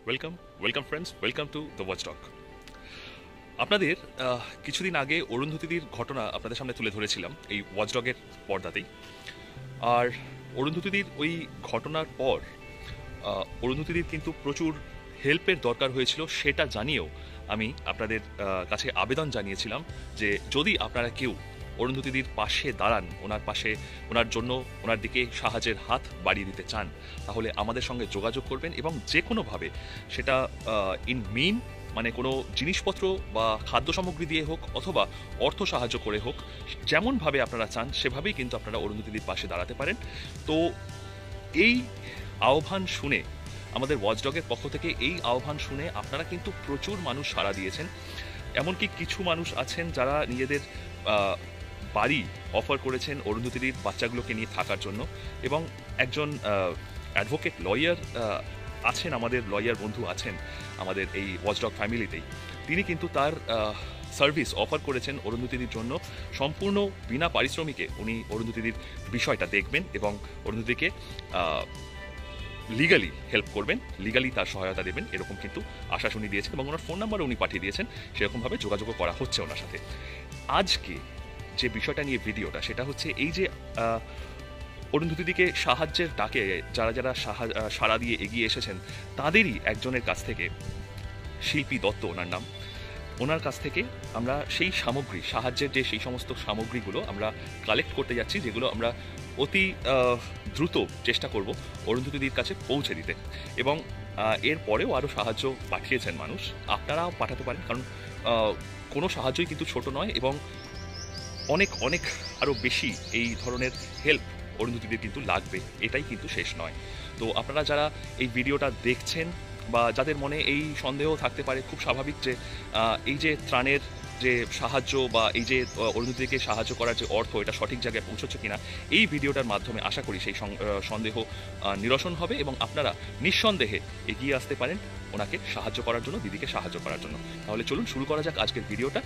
Welcome friends, welcome to the watchdog. আপনাদের কিছুদিন আগে অরুন্ধতিদির ঘটনা আপনাদের সামনে তুলে ধরেছিলাম এই ওয়াচডগের পর্দাতেই। আর অরুন্ধতিদির ওই ঘটনার পর অরুন্ধতিদির কিন্তু প্রচুর হেল্পের দরকার হয়েছিল, সেটা জানিয়েও আমি আপনাদের কাছে আবেদন জানিয়েছিলাম যে যদি আপনারা কেউ অরুন্ধতিদির পাশে দাঁড়ান, ওনার জন্য ওনার দিকে সাহায্যের হাত বাড়িয়ে দিতে চান, তাহলে আমাদের সঙ্গে যোগাযোগ করবেন এবং যে কোনোভাবে সেটা ইন মিন মানে কোনো জিনিসপত্র বা খাদ্য সামগ্রী দিয়ে হোক অথবা অর্থ সাহায্য করে হোক, যেমনভাবে আপনারা চান সেভাবেই কিন্তু আপনারা অরুন্ধতিদির পাশে দাঁড়াতে পারেন। তো এই আহ্বান শুনে, আমাদের ওয়াচডগের পক্ষ থেকে এই আহ্বান শুনে আপনারা কিন্তু প্রচুর মানুষ সাড়া দিয়েছেন। এমনকি কিছু মানুষ আছেন যারা নিজেদের বাড়ি অফার করেছেন অরুন্ধতিদির বাচ্চাগুলোকে নিয়ে থাকার জন্য, এবং একজন অ্যাডভোকেট লয়ার আছেন, আমাদের লয়ার বন্ধু আছেন আমাদের এই ওয়াচডগ ফ্যামিলিতেই। তিনি কিন্তু তার সার্ভিস অফার করেছেন অরুন্ধতিদির জন্য। সম্পূর্ণ বিনা পারিশ্রমিকে উনি অরুন্ধতিদির বিষয়টা দেখবেন এবং অরুন্ধতিকে লিগালি হেল্প করবেন, লিগালি তার সহায়তা দেবেন, এরকম কিন্তু আশ্বাস উনি দিয়েছেন এবং ওনার ফোন নাম্বারও উনি পাঠিয়ে দিয়েছেন। সেরকমভাবে যোগাযোগও করা হচ্ছে ওনার সাথে। আজকে যে বিষয়টা নিয়ে ভিডিওটা, সেটা হচ্ছে এই যে অরুন্ধতিদিকে সাহায্যের ডাকে যারা যারা সাড়া দিয়ে এগিয়ে এসেছেন, তাদেরই একজনের কাছ থেকে, শিল্পী দত্ত ওনার নাম, ওনার কাছ থেকে আমরা সেই সামগ্রী, সাহায্যের যে সেই সমস্ত সামগ্রীগুলো আমরা কালেক্ট করতে যাচ্ছি, যেগুলো আমরা অতি দ্রুত চেষ্টা করব অরুন্ধতিদির কাছে পৌঁছে দিতে। এবং এর পরেও আরও সাহায্য পাঠিয়েছেন মানুষ, আপনারাও পাঠাতে পারেন, কারণ কোনো সাহায্যই কিন্তু ছোট নয় এবং অনেক অনেক আরও বেশি এই ধরনের হেল্প অরুন্ধতিদির কিন্তু লাগবে, এটাই কিন্তু শেষ নয়। তো আপনারা যারা এই ভিডিওটা দেখছেন বা যাদের মনে এই সন্দেহ থাকতে পারে, খুব স্বাভাবিক যে এই যে ত্রাণের যে সাহায্য বা এই যে অরুন্ধতিদিকে সাহায্য করার যে অর্থ, এটা সঠিক জায়গায় পৌঁছচ্ছে কিনা, এই ভিডিওটার মাধ্যমে আশা করি সেই সন্দেহ নিরসন হবে এবং আপনারা নিঃসন্দেহে এগিয়ে আসতে পারেন ওনাকে সাহায্য করার জন্য, দিদিকে সাহায্য করার জন্য। তাহলে চলুন শুরু করা যাক আজকের ভিডিওটা,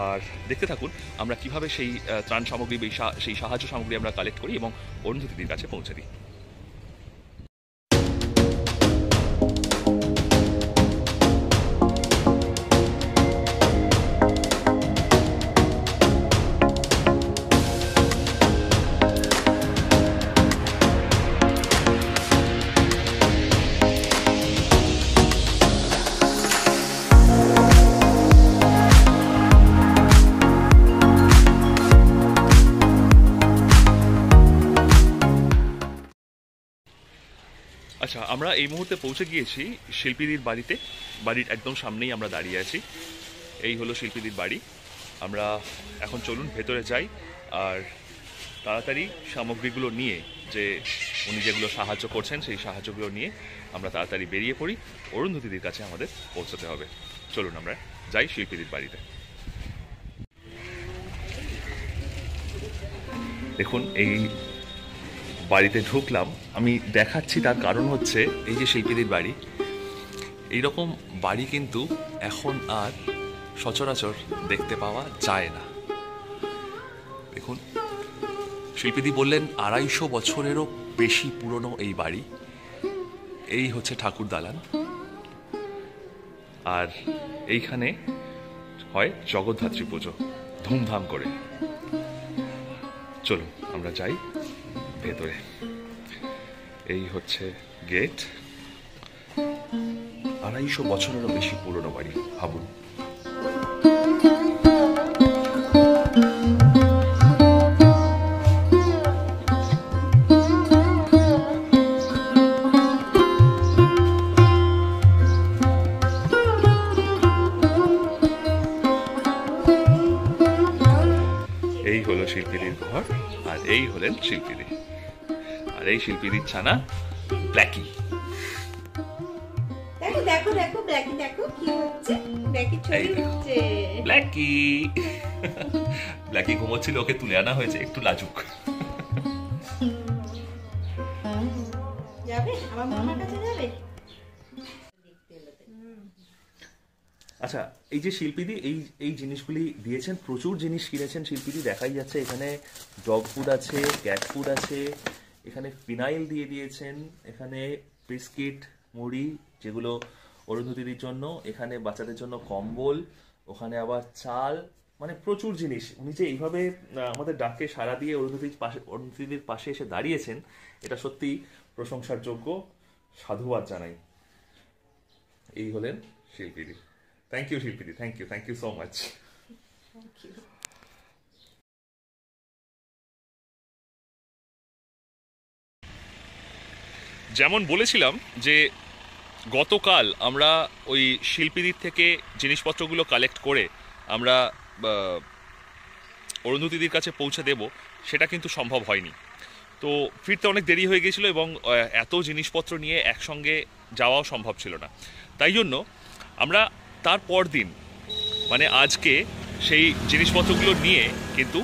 আর দেখতে থাকুন আমরা কিভাবে সেই ত্রাণ সামগ্রী, সেই সাহায্য সামগ্রী আমরা কালেক্ট করি এবং অরুন্ধতিদির কাছে পৌঁছে দিই। আচ্ছা, আমরা এই মুহূর্তে পৌঁছে গিয়েছি শিল্পীদির বাড়িতে। বাড়ির একদম সামনেই আমরা দাঁড়িয়ে আছি। এই হলো শিল্পীদির বাড়ি। আমরা এখন চলুন ভেতরে যাই আর তাড়াতাড়ি সামগ্রীগুলো নিয়ে, যে উনি যেগুলো সাহায্য করছেন সেই সাহায্যগুলো নিয়ে আমরা তাড়াতাড়ি বেরিয়ে পড়ি। অরুন্ধতিদির কাছে আমাদের পৌঁছতে হবে। চলুন আমরা যাই শিল্পীদির বাড়িতে। দেখুন, এই বাড়িতে ঢুকলাম, আমি দেখাচ্ছি তার কারণ হচ্ছে এই যে শিল্পীদির বাড়ি, এইরকম বাড়ি কিন্তু এখন আর সচরাচর দেখতে পাওয়া যায় না। দেখুন, শিল্পীদি বললেন 250 বছরেরও বেশি পুরনো এই বাড়ি। এই হচ্ছে ঠাকুর দালান, আর এইখানে হয় জগদ্ধাত্রী পুজো ধুমধাম করে। চলুন আমরা যাই ভেতরে। এই হচ্ছে গেট। 250 বছরেরও বেশি পুরনো বাড়ি, ভাবুন। এই হলো শিল্পীদির ঘর, আর এই হলেন শিল্পীদি, আর এই শিল্পীদির ছানা ব্ল্যাকি। দেখো দেখো দেখো ব্ল্যাকি, দেখো কি হচ্ছে, ব্ল্যাকি ছবি হচ্ছে। ব্ল্যাকি ব্ল্যাকি ঘুমোচ্ছিল, ওকে তুলে আনা হয়েছে, একটু লাজুক। যাবে আমার মামার কাছে যাবে। আচ্ছা, এই যে শিল্পীদি এই জিনিসগুলি দিয়েছেন, প্রচুর জিনিস কিনেছেন শিল্পীদি, দেখাই যাচ্ছে। এখানে ডগ ফুড আছে, ক্যাট ফুড আছে, এখানে ফিনাইল দিয়ে দিয়েছেন, এখানে বিস্কিট, মুড়ি, যেগুলো অরুন্ধতির জন্য, এখানে বাচ্চাদের জন্য কম্বল, ওখানে আবার চাল, মানে প্রচুর জিনিস। উনি যে এইভাবে আমাদের ডাকে সাড়া দিয়ে অরুন্ধতির পাশে এসে দাঁড়িয়েছেন, এটা সত্যি প্রশংসার যোগ্য। সাধুবাদ জানাই। এই হলেন শিল্পীদি। থ্যাংক ইউ শিল্পীদি, thank you so much. Thank you. যেমন বলেছিলাম যে গতকাল আমরা ওই শিল্পীদের থেকে জিনিসপত্রগুলো কালেক্ট করে আমরা অরুন্ধতিদির কাছে পৌঁছে দেব, সেটা কিন্তু সম্ভব হয়নি। তো ফিরতে অনেক দেরি হয়ে গিয়েছিল এবং এত জিনিসপত্র নিয়ে একসঙ্গে যাওয়াও সম্ভব ছিল না। তাই জন্য আমরা তার পর দিন, মানে আজকে, সেই জিনিসপত্রগুলো নিয়ে কিন্তু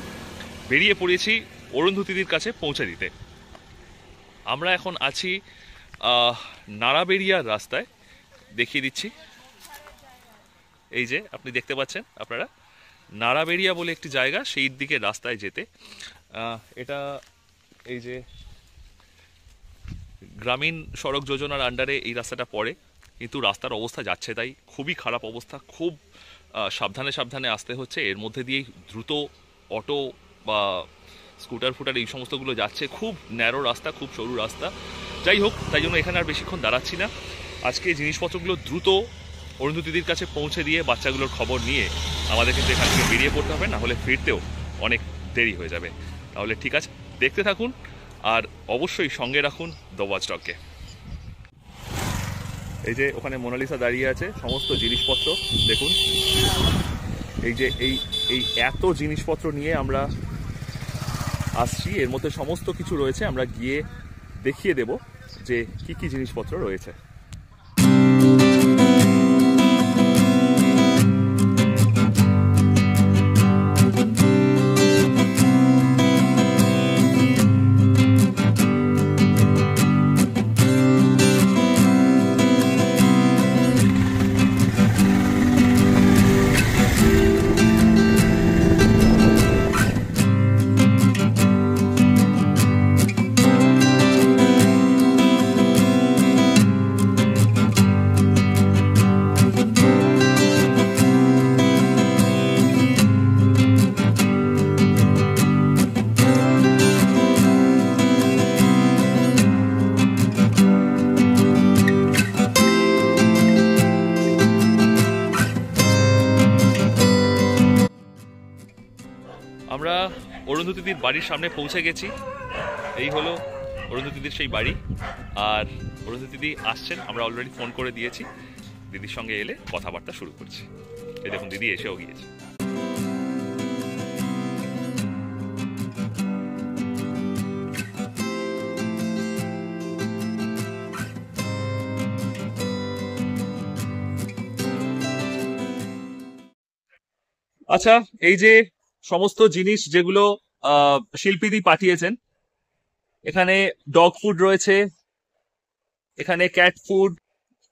বেরিয়ে পড়েছি অরুন্ধতিদির কাছে পৌঁছে দিতে। আমরা এখন আছি নাড়াবেড়িয়ার রাস্তায়, দেখিয়ে দিচ্ছি। এই যে আপনি দেখতে পাচ্ছেন আপনারা, নাড়াবেড়িয়া বলে একটি জায়গা, সেই দিকে রাস্তায় যেতে। এটা এই যে গ্রামীণ সড়ক যোজনার আন্ডারে এই রাস্তাটা পড়ে, কিন্তু রাস্তার অবস্থা যাচ্ছে তাই, খুবই খারাপ অবস্থা। খুব সাবধানে সাবধানে আসতে হচ্ছে। এর মধ্যে দিয়েই দ্রুত অটো বা স্কুটার ফুটার এই সমস্তগুলো যাচ্ছে। খুব ন্যারো রাস্তা, খুব সরু রাস্তা। যাই হোক, তাই জন্য এখানে আর বেশিক্ষণ দাঁড়াচ্ছি না। আজকে জিনিসপত্রগুলো দ্রুত অরুন্ধতিদির কাছে পৌঁছে দিয়ে বাচ্চাগুলোর খবর নিয়ে আমাদের কিন্তু এখান থেকে বেরিয়ে পড়তে হবে, না হলে ফিরতেও অনেক দেরি হয়ে যাবে। তাহলে ঠিক আছে, দেখতে থাকুন আর অবশ্যই সঙ্গে রাখুন দ্য ওয়াচডগকে। এই যে ওখানে মোনালিসা দাঁড়িয়ে আছে, সমস্ত জিনিসপত্র দেখুন। এই যে এই এত জিনিসপত্র নিয়ে আমরা আসছি, এর মধ্যে সমস্ত কিছু রয়েছে। আমরা গিয়ে দেখিয়ে দেব যে কি কি জিনিসপত্র রয়েছে। আমরা অরুন্ধতিদির বাড়ির সামনে পৌঁছে গেছি। এই হলো অরুন্ধতিদির সেই বাড়ি। আর অরুন্ধতিদি আসছেন, আমরা অলরেডি ফোন করে দিয়েছি। দিদির সঙ্গে এলে কথাবার্তা শুরু করছি। এই দেখুন, দিদি এসেও গিয়েছে। আচ্ছা, এই যে সমস্ত জিনিস যেগুলো শিল্পীদি পাঠিয়েছেন, এখানে ডগ ফুড রয়েছে, এখানে ক্যাট ফুড,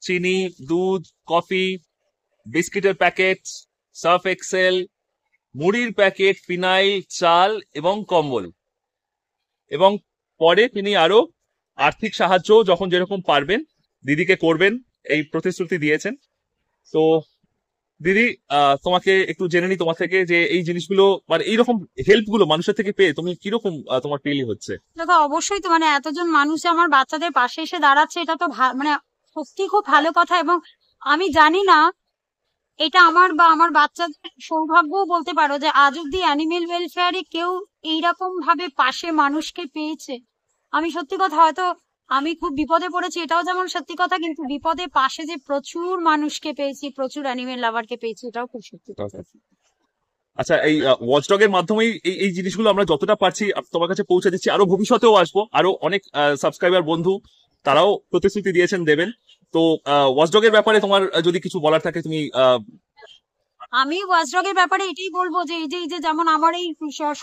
চিনি, দুধ, কফি, বিস্কিটের প্যাকেট, সার্ফ এক্সেল, মুড়ির প্যাকেট, ফিনাইল, চাল এবং কম্বল। এবং পরে তিনি আরো আর্থিক সাহায্য যখন যেরকম পারবেন দিদিকে করবেন, এই প্রতিশ্রুতি দিয়েছেন। তো দিদি, তোমাকে একটু জেনে নি তোমার থেকে যে এই জিনিসগুলো, মানে এইরকম হেল্প গুলো মানুষের থেকে পেয়ে তুমি কিরকম তোমার ফিল হচ্ছে? দেখো, অবশ্যই তো মানে এতজন মানুষ আমার বাচ্চাদের পাশে এসে দাঁড়াচ্ছে, এটা তো মানে সত্যি খুব ভালো কথা। এবং আমি জানি না, এটা আমার বা আমার বাচ্চাদের সৌভাগ্যও বলতে পারো যে আজ অব্দি অ্যানিমেল ওয়েলফেয়ারে কেউ এইরকম ভাবে পাশে মানুষকে পেয়েছে। আমি সত্যি কথা, হয়তো আমি খুব বিপদে পড়েছি এটাও যেমন সত্যি কথা, কিন্তু বিপদে পাশে যে প্রচুর মানুষকে পেয়েছি, প্রচুর অ্যানিমেল লাভারকে পেয়েছি, এটাও খুব সত্যি কথা। আচ্ছা, এই ওয়াচডগ এর মাধ্যমেই এই জিনিসগুলো আমরা যতটা পারছি তোমার কাছে পৌঁছে দিচ্ছি। আরো ভবিষ্যতেও আসবো, আরো অনেক সাবস্ক্রাইবার বন্ধু তারাও প্রতিশ্রুতি দিয়েছেন দেবেন। তো ওয়াচডগ এর ব্যাপারে তোমার যদি কিছু বলার থাকে তুমি। আমি ওয়াচডগের ব্যাপারে এটাই বলবো যে এই যে যেমন আমার এই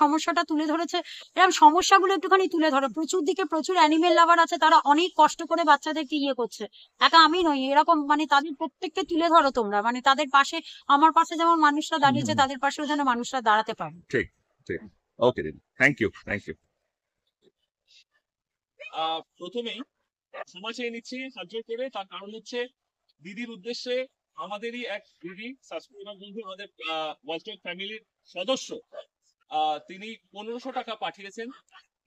সমস্যাটা তুলে ধরেছে, এরকম সমস্যাগুলো একটুখানি তুলে ধরো। প্রচুর দিকে প্রচুর অ্যানিমেল লাভার আছে, তারা অনেক কষ্ট করে বাচ্চাদেরকে ইয়ে করছে। একা আমি নই, এরকম মানে তাদের প্রত্যেককে তুলে ধরো তোমরা, মানে তাদের পাশে, আমার পাশে যেমন মানুষরা দাঁড়িয়েছে, তাদের পাশেও যেন মানুষরা দাঁড়াতে পারে। ঠিক ঠিক, ওকে দিদি, থ্যাংক ইউ থ্যাংক ইউ। প্রথমেই ক্ষমা চেয়ে নিচ্ছি হাত জোড় করে, তার কারণ হচ্ছে দিদির উদ্দেশ্যে আমাদেরই এক দিদি সাবস্ক্রাইবার বন্ধু, আমাদের ওয়াচডগ ফ্যামিলির সদস্য, তিনি 1500 টাকা পাঠিয়েছেন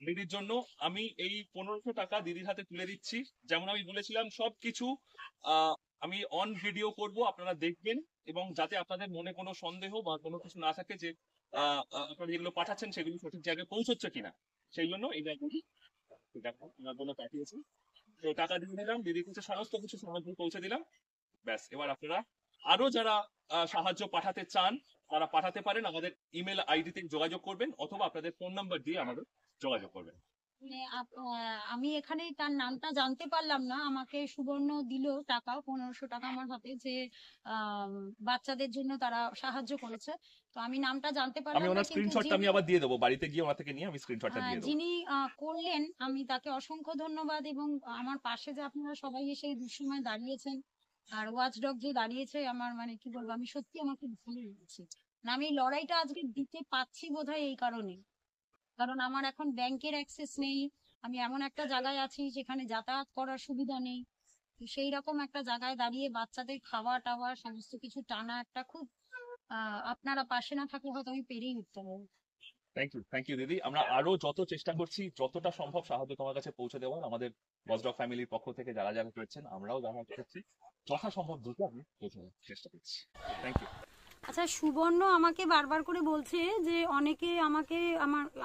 দিদির জন্য। আমি এই 1500 টাকা দিদির হাতে তুলে দিচ্ছি। যেমন আমি বলেছিলাম, সবকিছু আমি অন ভিডিও করব, আপনারা দেখবেন, এবং যাতে আপনাদের মনে কোনো সন্দেহ বা কোনো কিছু না থাকে যে আপনারা যেগুলো পাঠাচ্ছেন সেগুলো সঠিক জায়গায় পৌঁছচ্ছে কিনা, সেই জন্য এই ব্যাগটি দেখো ওনার জন্য পাঠিয়েছি। তো টাকা দিয়ে দিলাম, দিদির কাছে সমস্ত কিছু সামগ্রী পৌঁছে দিলাম। ব্যাস, এবার আপনারা আরো যারা সাহায্য পাঠাতে চান তারা পাঠাতে পারেন, আমাদের ইমেল আইডিতে যোগাযোগ করবেন অথবা আপনাদের ফোন নাম্বার দিয়ে আমাদের যোগাযোগ করবেন। মানে আমি এখানে তার নামটা জানতে পারলাম না, আমাকে সুবর্ণ দিল টাকা 1500 টাকা আমার হাতে, যে বাচ্চাদের জন্য তারা সাহায্য করেছে। তো আমি নামটা জানতে আমি পারলাম না, ওনার কিন্তু স্ক্রিনশটটা আমি আবার দিয়ে দেবো, বাড়িতে গিয়ে ওনার থেকে নিয়ে আমি স্ক্রিনশটটা দিয়ে দেবো। যিনি করলেন, আমি তাকে অসংখ্য ধন্যবাদ। এবং আমার পাশে যে আপনারা সবাই এসে এই দুঃসময় দাঁড়িয়েছেন, আর ওয়াচডগ যে দাঁড়িয়েছে, আমার মানে কি বলবো, আমি সত্যি আমাকে ভালো লাগছে। আমি এই লড়াইটা আজকে দিতে পারছি বোধহয় এই কারণে, কারণ আমার এখন ব্যাংকের অ্যাক্সেস নেই, আমি এমন একটা জায়গায় আছি যেখানে যাতায়াত করার সুবিধা নেই। সেই রকম একটা জায়গায় দাঁড়িয়ে বাচ্চাদের খাওয়া টাওয়া সমস্ত কিছু টানা একটা খুব আপনারা পাশে না থাকলে হয়তো আমি পেরেই উঠতে পারবো। থ্যাংক ইউ দিদি। আমরা আরো যত চেষ্টা করছি, যতটা সম্ভব সাহায্য তোমার কাছে পৌঁছে দেওয়ার, আমাদের ওয়াচডগ ফ্যামিলির পক্ষ থেকে যারা যারা করছেন আমরাও যারা করছি, যথাসম্ভব দ্রুত আমি পৌঁছে দেওয়ার চেষ্টা করছি। Thank you. আচ্ছা, সুবর্ণ আমাকে বারবার করে বলছে যে অনেকে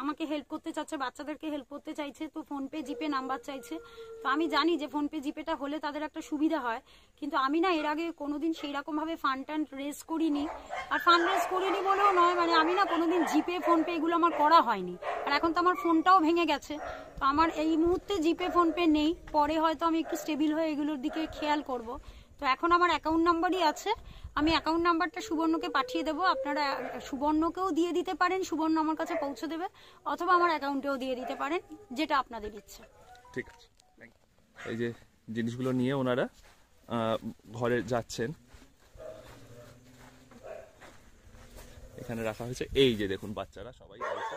আমাকে হেল্প করতে চাচ্ছে, বাচ্চাদেরকে হেল্প করতে চাইছে, তো ফোনপে জিপে নাম্বার চাইছে। তো আমি জানি যে ফোনপে জিপেটা হলে তাদের একটা সুবিধা হয়, কিন্তু আমি না এর আগে কোনোদিন সেই রকম ভাবে ফান্ড রেজ করিনি। আর ফান্ড রেজ করিনি বলেও নয়, মানে আমি না কোনোদিন জিপে ফোনপে এগুলো আমার করা হয়নি। আর এখন তো আমার ফোনটাও ভেঙে গেছে, তো আমার এই মুহূর্তে জিপে ফোনপে নেই। পরে হয়তো আমি একটু স্টেবিল হয়ে এগুলোর দিকে খেয়াল করব। তো এখন আমার অ্যাকাউন্ট নাম্বারই আছে, আমি অ্যাকাউন্ট নাম্বারটা সুবর্ণকে পাঠিয়ে দেবো। আপনারা সুবর্ণকেও দিয়ে দিতে পারেন, সুবর্ণ আমার কাছে পৌঁছে দেবে, অথবা আমার অ্যাকাউন্টেও দিয়ে দিতে পারেন, যেটা আপনাদের ইচ্ছে। ঠিক আছে। এই যে জিনিসগুলো নিয়ে ওনারা ঘরে যাচ্ছেন, এখানে রাখা হয়েছে। এই যে দেখুন, বাচ্চারা সবাই রয়েছে।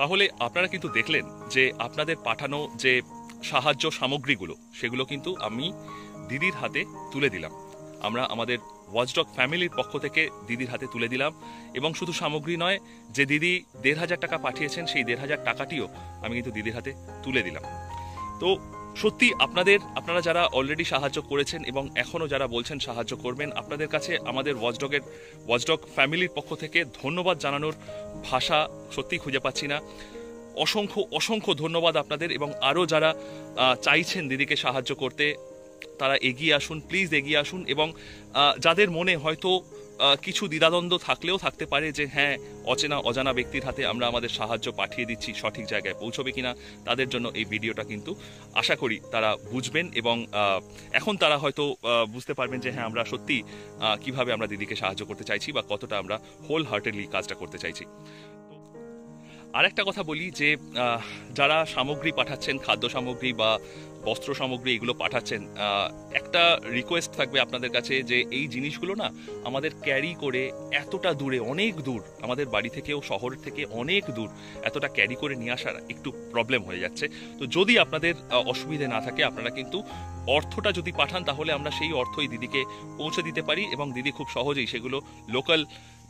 তাহলে আপনারা কিন্তু দেখলেন যে আপনাদের পাঠানো যে সাহায্য সামগ্রীগুলো, সেগুলো কিন্তু আমি দিদির হাতে তুলে দিলাম। আমরা আমাদের ওয়াচডগ ফ্যামিলির পক্ষ থেকে দিদির হাতে তুলে দিলাম। এবং শুধু সামগ্রী নয়, যে দিদি 1500 টাকা পাঠিয়েছেন, সেই 1500 টাকাটিও আমি কিন্তু দিদির হাতে তুলে দিলাম। তো সত্যি আপনারা যারা অলরেডি সাহায্য করেছেন এবং এখনো যারা বলছেন সাহায্য করবেন, আপনাদের কাছে আমাদের ওয়াচডগ ফ্যামিলির পক্ষ থেকে ধন্যবাদ জানানোর ভাষা সত্যি খুঁজে পাচ্ছি না। অসংখ্য ধন্যবাদ আপনাদের। এবং আরও যারা চাইছেন দিদিকে সাহায্য করতে, তারা এগিয়ে আসুন, প্লিজ এগিয়ে আসুন। এবং যাদের মনে হয়তো কিছু দ্বিধাদ্বন্দ্ব থাকলেও থাকতে পারে যে হ্যাঁ, অজানা ব্যক্তির হাতে আমরা আমাদের সাহায্য পাঠিয়ে দিচ্ছি, সঠিক জায়গায় পৌঁছবে কিনা, তাদের জন্য এই ভিডিওটা কিন্তু আশা করি তারা বুঝবেন। এবং এখন তারা হয়তো বুঝতে পারবেন যে হ্যাঁ, আমরা সত্যি কিভাবে আমরা দিদিকে সাহায্য করতে চাইছি বা কতটা আমরা হোল হার্টেডলি কাজটা করতে চাইছি। আর একটা কথা বলি যে যারা সামগ্রী পাঠাচ্ছেন, খাদ্য সামগ্রী বা বস্ত্র সামগ্রী এগুলো পাঠাচ্ছেন, একটা রিকোয়েস্ট থাকবে আপনাদের কাছে যে এই জিনিসগুলো না আমাদের ক্যারি করে এতটা দূরে, অনেক দূর, আমাদের বাড়ি থেকেও শহর থেকে অনেক দূর, এতটা ক্যারি করে নিয়ে আসার একটু প্রবলেম হয়ে যাচ্ছে। তো যদি আপনাদের অসুবিধে না থাকে, আপনারা কিন্তু অর্থটা যদি পাঠান, তাহলে আমরা সেই অর্থই দিদিকে পৌঁছে দিতে পারি এবং দিদি খুব সহজেই সেগুলো লোকাল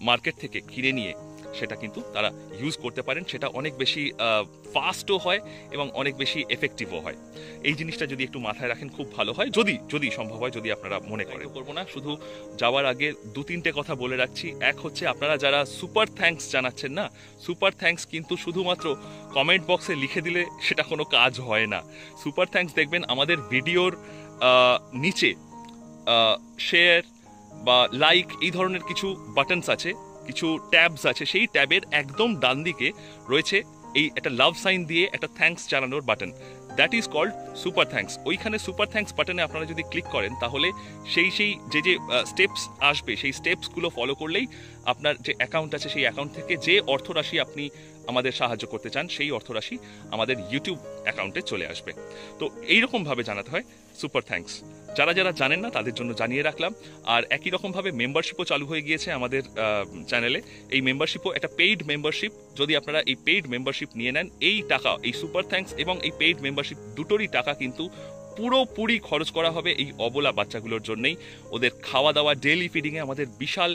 মার্কেট থেকে কিনে নিয়ে সেটা কিন্তু তারা ইউজ করতে পারেন। সেটা অনেক বেশি ফাস্টও হয় এবং অনেক বেশি এফেক্টিভও হয়। এই জিনিসটা যদি একটু মাথায় রাখেন খুব ভালো হয়, যদি সম্ভব হয়, যদি আপনারা মনে করেন। করবো না, শুধু যাওয়ার আগে 2-3টে কথা বলে রাখছি। এক হচ্ছে, আপনারা যারা সুপার থ্যাঙ্কস জানাচ্ছেন না, সুপার থ্যাঙ্কস কিন্তু শুধুমাত্র কমেন্ট বক্সে লিখে দিলে সেটা কোনো কাজ হয় না। সুপার থ্যাঙ্কস দেখবেন আমাদের ভিডিওর নিচে শেয়ার বা লাইক এই ধরনের কিছু বাটনস আছে, কিছু ট্যাবস আছে। সেই ট্যাবের একদম ডান দিকে রয়েছে এই একটা লাভ সাইন দিয়ে একটা থ্যাঙ্কস জানানোর button, that is called super thanks. ওইখানে সুপার থ্যাঙ্কস বাটনে আপনারা যদি ক্লিক করেন তাহলে সেই যে স্টেপস আসবে, সেই স্টেপসগুলো ফলো করলেই আপনার যে অ্যাকাউন্ট আছে সেই অ্যাকাউন্ট থেকে যে অর্থরাশি আপনি আমাদের সাহায্য করতে চান সেই অর্থরাশি আমাদের ইউটিউব অ্যাকাউন্টে চলে আসবে। তো এইরকমভাবে জানাতে হয় সুপার থ্যাঙ্কস। যারা জানেন না তাদের জন্য জানিয়ে রাখলাম। আর একই রকমভাবে মেম্বারশিপও চালু হয়ে গিয়েছে আমাদের চ্যানেলে। এই মেম্বারশিপও একটা পেইড মেম্বারশিপ। যদি আপনারা এই পেইড মেম্বারশিপ নিয়ে নেন, এই টাকা, এই সুপার থ্যাঙ্কস এবং এই পেইড মেম্বারশিপ দুটোরই টাকা কিন্তু পুরোপুরি খরচ করা হবে এই অবলা বাচ্চাগুলোর জন্যই। ওদের খাওয়া দাওয়া, ডেইলি ফিডিংয়ে আমাদের বিশাল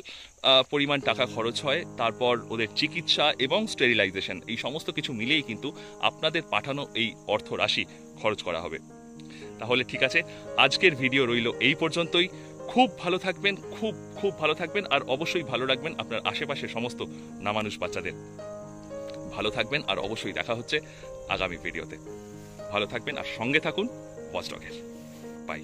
পরিমাণ টাকা খরচ হয়। তারপর ওদের চিকিৎসা এবং স্টেরিলাইজেশন, এই সমস্ত কিছু মিলিয়েই কিন্তু আপনাদের পাঠানো এই অর্থ রাশি খরচ করা হবে। তাহলে ঠিক আছে, আজকের ভিডিও রইল এই পর্যন্তই। খুব ভালো থাকবেন, খুব ভালো থাকবেন। আর অবশ্যই ভালো রাখবেন আপনার আশেপাশে সমস্ত নামানুষ বাচ্চাদের। ভালো থাকবেন, আর অবশ্যই দেখা হচ্ছে আগামী ভিডিওতে। ভালো থাকবেন আর সঙ্গে থাকুন ওয়াচডগের। বাই।